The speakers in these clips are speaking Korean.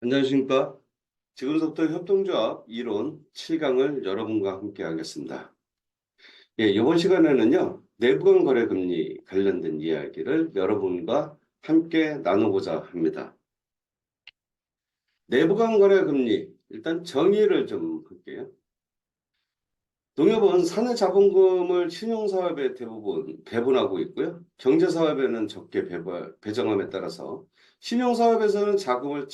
안녕하십니까? 지금부터 협동조합 이론 7강을 여러분과 함께 하겠습니다. 예, 이번 시간에는요, 내부간 거래 금리 관련된 이야기를 여러분과 함께 나누고자 합니다. 내부간 거래 금리, 일단 정의를 좀 할게요. 농협은 사내 자본금을 신용사업에 대부분 배분하고 있고요. 경제사업에는 적게 배정함에 따라서 신용사업에서는 자금을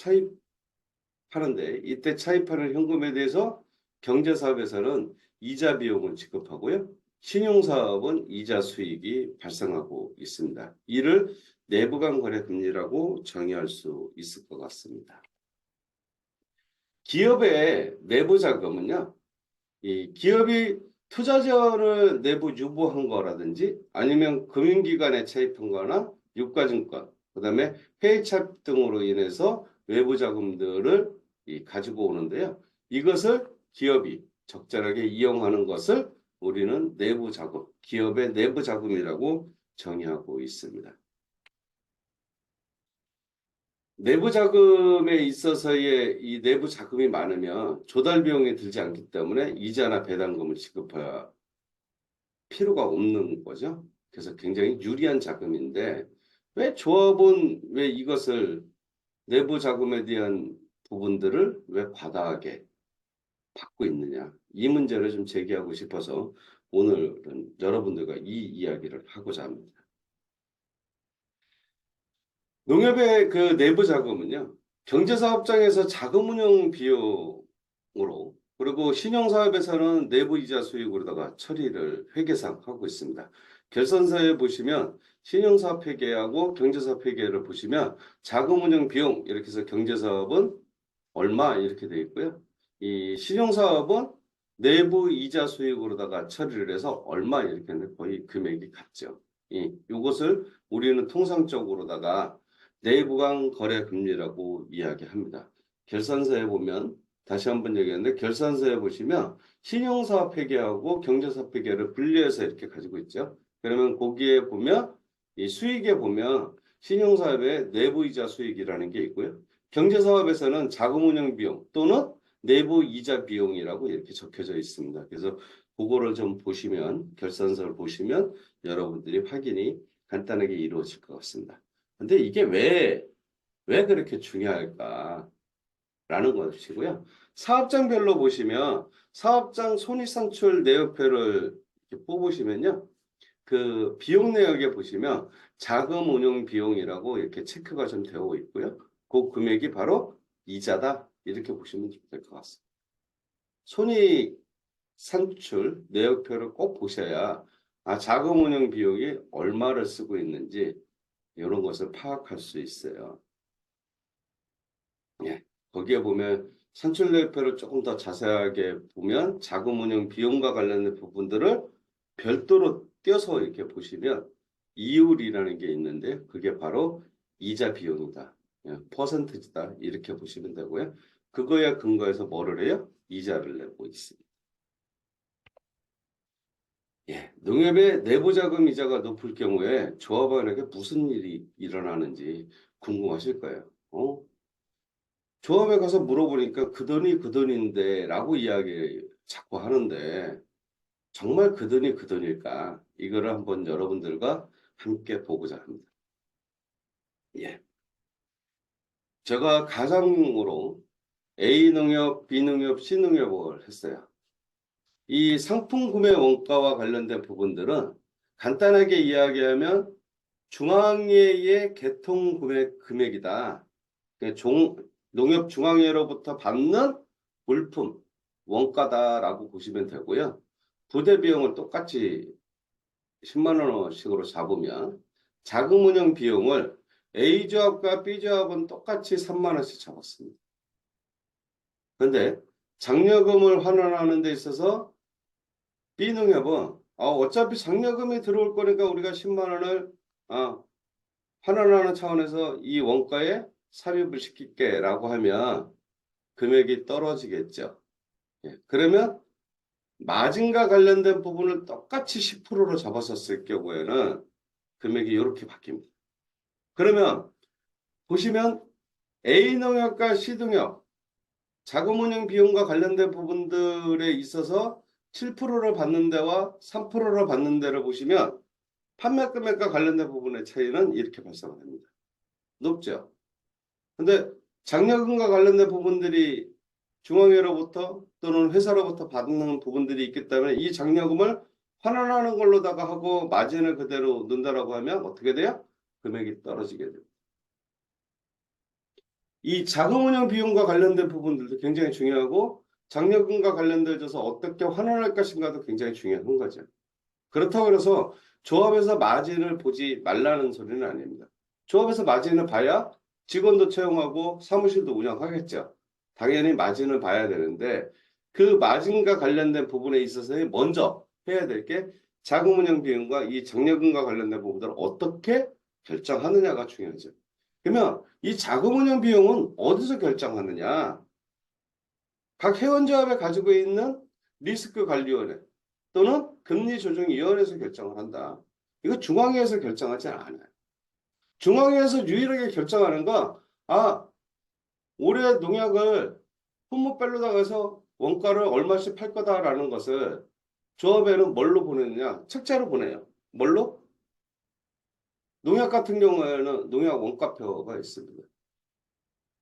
하는데 이때 차입하는 현금에 대해서 경제사업에서는 이자 비용을 지급하고요. 신용사업은 이자 수익이 발생하고 있습니다. 이를 내부간 거래 금리라고 정의할 수 있을 것 같습니다. 기업의 내부 자금은요. 이 기업이 투자자를 내부 유보한 거라든지 아니면 금융기관에 차입한 거나 유가증권, 그다음에 해외차입 등으로 인해서 외부 자금들을 가지고 오는데요. 이것을 기업이 적절하게 이용하는 것을 우리는 내부 자금, 기업의 내부 자금이라고 정의하고 있습니다. 내부 자금에 있어서의 이 내부 자금이 많으면 조달 비용이 들지 않기 때문에 이자나 배당금을 지급할 필요가 없는 거죠. 그래서 굉장히 유리한 자금인데 왜 조합은 왜 이것을 내부 자금에 대한 부분들을 왜 과다하게 받고 있느냐. 이 문제를 좀 제기하고 싶어서 오늘은 여러분들과 이 이야기를 하고자 합니다. 농협의 그 내부 자금은요. 경제사업장에서 자금 운용 비용으로 그리고 신용사업에서는 내부 이자 수익으로다가 처리를 회계상 하고 있습니다. 결산서에 보시면 신용사업 회계하고 경제사업 회계를 보시면 자금 운용 비용 이렇게 해서 경제사업은 얼마 이렇게 되어 있고요. 이 신용사업은 내부 이자 수익으로다가 처리를 해서 얼마 이렇게 하는데 거의 금액이 같죠. 이것을 우리는 통상적으로다가 내부간 거래 금리라고 이야기합니다. 결산서에 보면 다시 한번 얘기하는데 결산서에 보시면 신용사업 회계하고 경제사업 회계를 분리해서 이렇게 가지고 있죠. 그러면 거기에 보면 이 수익에 보면 신용사업의 내부이자 수익이라는 게 있고요. 경제사업에서는 자금운용 비용 또는 내부 이자 비용이라고 이렇게 적혀져 있습니다. 그래서 그거를 좀 보시면 결산서를 보시면 여러분들이 확인이 간단하게 이루어질 것 같습니다. 근데 이게 왜 그렇게 중요할까라는 것이고요. 사업장별로 보시면 사업장 손익산출 내역표를 이렇게 뽑으시면요. 그 비용 내역에 보시면 자금 운용 비용이라고 이렇게 체크가 좀 되어 있고요. 그 금액이 바로 이자다. 이렇게 보시면 될 것 같습니다. 손익 산출 내역표를 꼭 보셔야 자금 운용 비용이 얼마를 쓰고 있는지 이런 것을 파악할 수 있어요. 예, 거기에 보면 산출 내역표를 조금 더 자세하게 보면 자금 운용 비용과 관련된 부분들을 별도로 띄어서 이렇게 보시면 이율이라는 게 있는데 그게 바로 이자 비용이다. 예, 퍼센트지다. 이렇게 보시면 되고요. 그거에 근거해서 뭐를 해요? 이자를 내고 있습니다. 예, 농협의 내부 자금 이자가 높을 경우에 조합원에게 무슨 일이 일어나는지 궁금하실 거예요. 조합에 가서 물어보니까 그 돈이 그 돈인데 라고 이야기 자꾸 하는데 정말 그 돈이 그 돈일까? 이거를 한번 여러분들과 함께 보고자 합니다. 예. 제가 가상으로 A농협, B농협, C농협을 했어요. 이 상품 구매 원가와 관련된 부분들은 간단하게 이야기하면 중앙회의 개통 구매 금액이다. 농협 중앙회로부터 받는 물품 원가다라고 보시면 되고요. 부대 비용은 똑같이 10만 원씩으로 잡으면 자금 운영 비용을 A조합과 B조합은 똑같이 3만 원씩 잡았습니다. 그런데 장려금을 환원하는 데 있어서 B농협은 어차피 장려금이 들어올 거니까 우리가 10만 원을 환원하는 차원에서 이 원가에 삽입을 시킬게 라고 하면 금액이 떨어지겠죠. 예, 그러면 마진과 관련된 부분을 똑같이 10%로 잡았었을 경우에는 금액이 이렇게 바뀝니다. 그러면 보시면 A 농약과 C 농약, 자금 운용 비용과 관련된 부분들에 있어서 7%를 받는 데와 3%를 받는 데를 보시면 판매 금액과 관련된 부분의 차이는 이렇게 발생을 합니다. 높죠? 근데 장려금과 관련된 부분들이 중앙회로부터 또는 회사로부터 받는 부분들이 있기 때문에 이 장려금을 환원하는 걸로다가 하고 마진을 그대로 넣는다라고 하면 어떻게 돼요? 금액이 떨어지게 돼요. 이 자금운용 비용과 관련된 부분들도 굉장히 중요하고 장려금과 관련돼서 어떻게 환원할 것인가도 굉장히 중요한 거죠. 그렇다고 해서 조합에서 마진을 보지 말라는 소리는 아닙니다. 조합에서 마진을 봐야 직원도 채용하고 사무실도 운영하겠죠. 당연히 마진을 봐야 되는데 그 마진과 관련된 부분에 있어서 먼저 해야 될 게 자금운용 비용과 이 장려금과 관련된 부분들을 어떻게 결정하느냐가 중요하죠. 그러면 이 자금운용 비용은 어디서 결정하느냐? 각 회원조합에 가지고 있는 리스크관리위원회 또는 금리조정위원회에서 결정을 한다. 이거 중앙회에서 결정하지 않아요. 중앙회에서 유일하게 결정하는 건 올해 농약을 품목별로다가 해서 원가를 얼마씩 팔 거다라는 것을 조합에는 뭘로 보내느냐? 책자로 보내요. 뭘로? 농약 같은 경우에는 농약 원가표가 있습니다.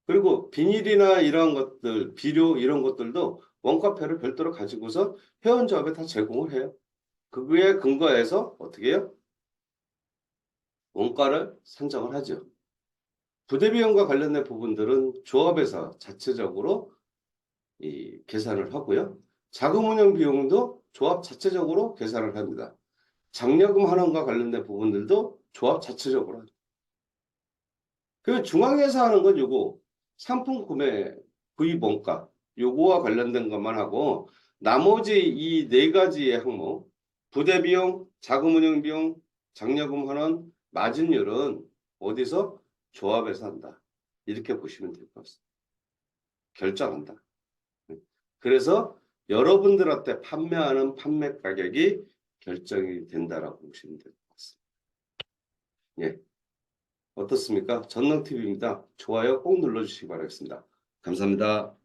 그리고 비닐이나 이런 것들, 비료 이런 것들도 원가표를 별도로 가지고서 회원조합에 다 제공을 해요. 그거에 근거해서 어떻게 해요? 원가를 산정을 하죠. 부대비용과 관련된 부분들은 조합에서 자체적으로 계산을 하고요. 자금운용 비용도 조합 자체적으로 계산을 합니다. 장려금 환원과 관련된 부분들도 조합 자체적으로 하죠. 그 중앙에서 하는 건 요거 상품 구매 구입 원가 요거와 관련된 것만 하고 나머지 이 네 가지의 항목 부대비용, 자금운용 비용, 장려금 환원, 마진율은 어디서? 조합에서 한다. 이렇게 보시면 될 것 같습니다. 결정한다. 그래서 여러분들한테 판매하는 판매 가격이 결정이 된다라고 보시면 될 것 같습니다. 예. 어떻습니까? 전능TV입니다. 좋아요 꼭 눌러주시기 바라겠습니다. 감사합니다.